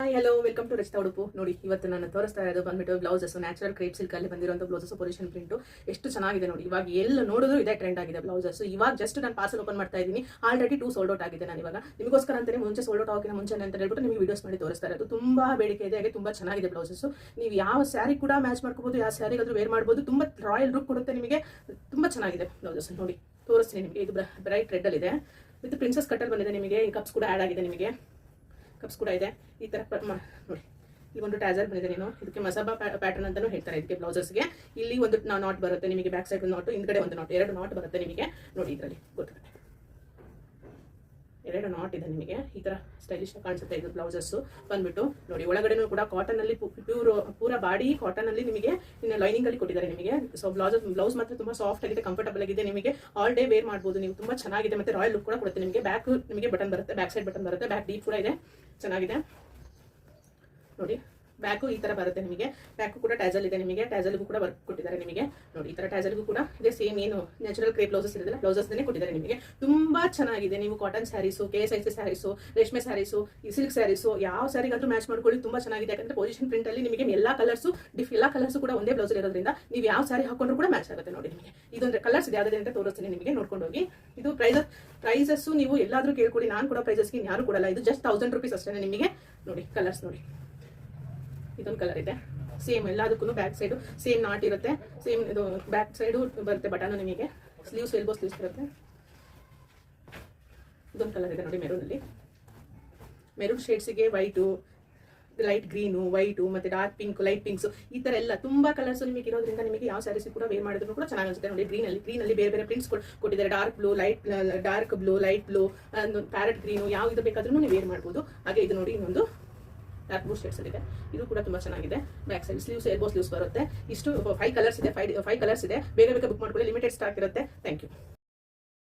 Hi hello welcome to Rachita Udupu. ನೋಡಿ ಇವತ್ತು ನಾನು ತೋರಿಸ್ತಾ ಇರೋದು ಬಂದ್ಬಿಟ್ಟು ಬ್ಲೌಸಸ್ ನ್ಯಾಚುರಲ್ ಕ್ರೇಪ್ ಸಿಲ್ಕ್ ಅಲ್ಲಿ ಬಂದಿರುವಂತ ಬ್ಲೌಸಸ್ ಪೊಸಿಷನ್ ಪ್ರಿಂಟ್ ಎಷ್ಟು ಚೆನ್ನಾಗಿದೆ ನೋಡಿ. ಇವಾಗ ಎಲ್ಲ ನೋಡಿದ್ರು ಇದೇ ಟ್ರೆಂಡ್ ಆಗಿದೆ ಬ್ಲೌಸಸ್. ಇವಾಗ ಜಸ್ಟ್ ನಾನು ಪಾರ್ಸಲ್ ಓಪನ್ ಮಾಡ್ತಾ ಇದ್ದೀನಿ. ಆಲ್ರೆಡಿ 2 ಸೋಲ್ಡ್ ಔಟ್ ಆಗಿದೆ. ನಾನು ಇವಾಗ ನಿಮಗೋಸ್ಕರ ಅಂತಾನೆ ಮುಂಚೆ ಸೋಲ್ಡ್ ಔಟ್ ಆಗೋಕಿನ ಮುಂಚೆ ಅಂತ ಹೇಳ್ಬಿಟ್ಟು ನಿಮಗೆ ವಿಡಿಯೋಸ್ ಮಾಡಿ ತೋರಿಸ್ತಾ ಇರೋದು. ತುಂಬಾ ಬೇಡಿಕೆ ಇದೆ, ಹಾಗೆ ತುಂಬಾ ಚೆನ್ನಾಗಿದೆ ಬ್ಲೌಸಸ್. ನೀವು ಯಾವ ಸ್ಯಾರಿ ಕೂಡ ಮ್ಯಾಚ್ ಮಾಡ್ಕೋಬಹುದು, ಯಾವ ಸ್ಯಾರಿಗಾದ್ರೂ ವೇರ್ ಮಾಡಬಹುದು. ತುಂಬಾ ರಾಯಲ್ ಲುಕ್ ಕೊಡುತ್ತೆ ನಿಮಗೆ. ತುಂಬಾ ಚೆನ್ನಾಗಿದೆ ಬ್ಲೌಸಸ್. ನೋಡಿ ತೋರಿಸ್ತೀನಿ ನಿಮಗೆ. ಇದು ಬ್ರೈಟ್ ರೆಡ್ ಅಲ್ಲಿ ಇದೆ ವಿತ್ ಪ್ರಿನ್ಸಸ್ ಕಟ್ಟರ್ ಬಂದಿದೆ ನಿಮಗೆ. ಕಪ್ಸ್ ಕೂಡ ಆಡ್ ಆಗಿದೆ ನಿಮಗೆ. ಕಪ್ಸ್ ಕೂಡ ಇದೆ ಈ ತರ ನೋಡಿ. ಇಲ್ಲಿ ಒಂದು ಟ್ಯಾಸರ್ ಬಂದಿದೆ. ನೀನು ಇದಕ್ಕೆ ಮಸಾಬಾ ಪ್ಯಾಟರ್ನ್ ಅಂತಾನು ಹೇಳ್ತಾರೆ ಇದಕ್ಕೆ ಬ್ಲೌಸಸ್ಗೆ. ಇಲ್ಲಿ ಒಂದು ನಾಟ್ ಬರುತ್ತೆ ನಿಮಗೆ, ಬ್ಯಾಕ್ ಸೈಡ್ ನಾಟ್, ಹಿಂದ್ಗಡೆ ಒಂದು ನಾಟ್, 2 ನಾಟ್ ಬರುತ್ತೆ ನಿಮಗೆ. ನೋಡಿ ಇದರಲ್ಲಿ ಗೊತ್ತಾಗುತ್ತೆ, 2 ನಾಟ್ ಇದೆ ನಿಮಗೆ. ಈ ತರ ಸ್ಟೈಲಿಶ್ ಕಾಣಿಸುತ್ತೆ ಇದು ಬ್ಲೌಸಸ್ ಬಂದ್ಬಿಟ್ಟು. ನೋಡಿ ಒಳಗಡೆನೂ ಕೂಡ ಕಾಟನ್ ಅಲ್ಲಿ ಪೂರ ಬಾಡಿ ಕಾಟನ್ ಅಲ್ಲಿ ನಿಮಗೆ ಲೈನಿಂಗ್ ಅಲ್ಲಿ ಕೊಟ್ಟಿದ್ದಾರೆ ನಿಮಗೆ. ಸೊ ಬ್ಲೌಸ್ ಮಾತ್ರ ತುಂಬಾ ಸಾಫ್ಟ್ ಆಗಿದೆ, ಕಂಫರ್ಟಬಲ್ ಆಗಿದೆ ನಿಮಗೆ. ಆಲ್ ಡೇ ವೇರ್ ಮಾಡಬಹುದು ನೀವು. ತುಂಬಾ ಚೆನ್ನಾಗಿದೆ. ಮತ್ತೆ ರಾಯಲ್ ಲುಕ್ ಕೂಡ ಕೊಡುತ್ತೆ ನಿಮಗೆ. ಬ್ಯಾಕ್ ನಿಮಗೆ ಬಟನ್ ಬರುತ್ತೆ, ಬ್ಯಾಕ್ ಸೈಡ್ ಬಟನ್ ಬರುತ್ತೆ. ಬ್ಯಾಕ್ ಡೀಪ್ ಕೂಡ ಇದೆ, ಚೆನ್ನಾಗಿದೆ ನೋಡಿ. ಬ್ಯಾಕು ಈ ತರ ಬರುತ್ತೆ ನಿಮಗೆ. ಬ್ಯಾಕು ಕೂಡ ಟ್ಯಾಸಲ್ ಇದೆ ನಿಮಗೆ. ಟ್ಯಾಸಲ್ಗೂ ಕೂಡ ವರ್ಕ್ ಕೊಟ್ಟಿದ್ದಾರೆ ನಿಮಗೆ. ನೋಡಿ ಈ ತರ ಟ್ಯಾಸಲ್ಗೂ ಕೂಡ ಇದೆ. ಸೇಮ್ ಏನು ನ್ಯಾಚುರಲ್ ಕ್ರೇಪ್ ಬ್ಲೌಸಸ್ ಇರೋದಿಲ್ಲ, ಬ್ಲೌಸಸ್ ಕೊಟ್ಟಿದ್ದಾರೆ ನಿಮಗೆ. ತುಂಬಾ ಚೆನ್ನಾಗಿದೆ. ನೀವು ಕಾಟನ್ ಸ್ಯಾರೀಸು, KSIC ಸ್ಯಾರೀಸು, ರೇಷ್ಮೆ ಸ್ಯಾರೀಸು, ಸಿಲ್ಕ್ ಸ್ಯಾರೀಸು, ಯಾವ ಸ್ಯಾರಿಗಾದ್ರೂ ಮ್ಯಾಚ್ ಮಾಡ್ಕೊಳ್ಳಿ. ತುಂಬಾ ಚೆನ್ನಾಗಿದೆ. ಯಾಕಂದ್ರೆ ಪೊಸಿಷನ್ ಪ್ರಿಂಟ್ ಅಲ್ಲಿ ನಿಮಗೆ ಎಲ್ಲಾ ಕಲರ್ಸ್ ಕೂಡ ಒಂದೇ ಬ್ಲೌಸ್ ಇರೋದ್ರಿಂದ ನೀವು ಯಾವ ಸ್ಯಾರಿ ಹಾಕೊಂಡ್ರು ಕೂಡ ಮ್ಯಾಚ್ ಆಗುತ್ತೆ ನೋಡಿ ನಿಮಗೆ. ಇದೊಂದು ಕಲರ್ಸ್ ಇದೆ, ಯಾವ್ದು ಅಂತ ತೋರಿಸ್ತೀನಿ ನಿಮಗೆ, ನೋಡ್ಕೊಂಡು ಹೋಗಿ. ಇದು ಪ್ರೈಸಸ್ ನೀವು ಎಲ್ಲಾದ್ರೂ ಕೇಳ್ಕೊಳ್ಳಿ. ನಾನು ಕೂಡ ಪ್ರೈಸಸ್ಗೆ ಯಾರು ಕೊಡಲ್ಲ. ಇದು ಜಸ್ಟ್ 1000 ರೂಪೀಸ್ ಅಷ್ಟೇ ನಿಮಗೆ. ನೋಡಿ ಕಲರ್ಸ್ ನೋಡಿ. ಇದೊಂದು ಕಲರ್ ಇದೆ. ಸೇಮ್ ಎಲ್ಲದಕ್ಕೂ ಬ್ಯಾಕ್ ಸೈಡು ಸೇಮ್ ನಾಟ್ ಇರುತ್ತೆ. ಸೇಮ್ ಇದು ಬ್ಯಾಕ್ ಸೈಡು ಬರುತ್ತೆ ಬಟನ್ ನಿಮಗೆ. ಸ್ಲೀವ್ಸ್ ಎಲ್ಬೋ ಸ್ಲೀವ್ಸ್ ಬರುತ್ತೆ. ಇದೊಂದು ಕಲರ್ ಇದೆ ನೋಡಿ, ಮೆರೂನಲ್ಲಿ. ಮೆರೂನ್ ಶೇಡ್ಸಿಗೆ ವೈಟು, ಲೈಟ್ ಗ್ರೀನು, ವೈಟು, ಮತ್ತೆ ಡಾರ್ಕ್ ಪಿಂಕ್, ಲೈಟ್ ಪಿಂಕ್ಸ್, ಈ ತರ ಎಲ್ಲ ತುಂಬಾ ಕಲರ್ಸ್ ನಿಮಗೆ ಇರೋದ್ರಿಂದ ನಿಮಗೆ ಯಾವ ಸ್ಯಾರೀಸ್ ಕೂಡ ವೇರ್ ಮಾಡಿದ್ರು ಕೂಡ ಚೆನ್ನಾಗಿ ಅನ್ಸುತ್ತೆ ನೋಡಿ. ಗ್ರೀನಲ್ಲಿ ಬೇರೆ ಬೇರೆ ಪ್ರಿಂಟ್ಸ್ ಕೊಟ್ಟಿದ್ದಾರೆ. Dark blue, dark blue, light blue, parrot green, ಯಾವ ಇದು ಬೇಕಾದ್ರೂ ನೀವು ವೇರ್ ಮಾಡ್ಬೋದು. ಹಾಗೆ ಇದು ನೋಡಿ ಇನ್ನೊಂದು ಡಾರ್ಕ್ ಬ್ಲೂ ಶೇಡ್ಸ್ ಇದೆ. ಇದು ಕೂಡ ತುಂಬಾ ಚೆನ್ನಾಗಿದೆ. Back side sleeves elbow sleeves ಬರುತ್ತೆ. ಇಷ್ಟು 5 ಕಲರ್ಸ್ ಇದೆ. 5 ಕಲರ್ಸ್ ಇದೆ. ಬೇಗ ಬುಕ್ ಮಾಡ್ಕೊಳ್ಳಿ. ಲಿಮಿಟೆಡ್ ಸ್ಟಾಕ್ ಇರುತ್ತೆ. Thank you.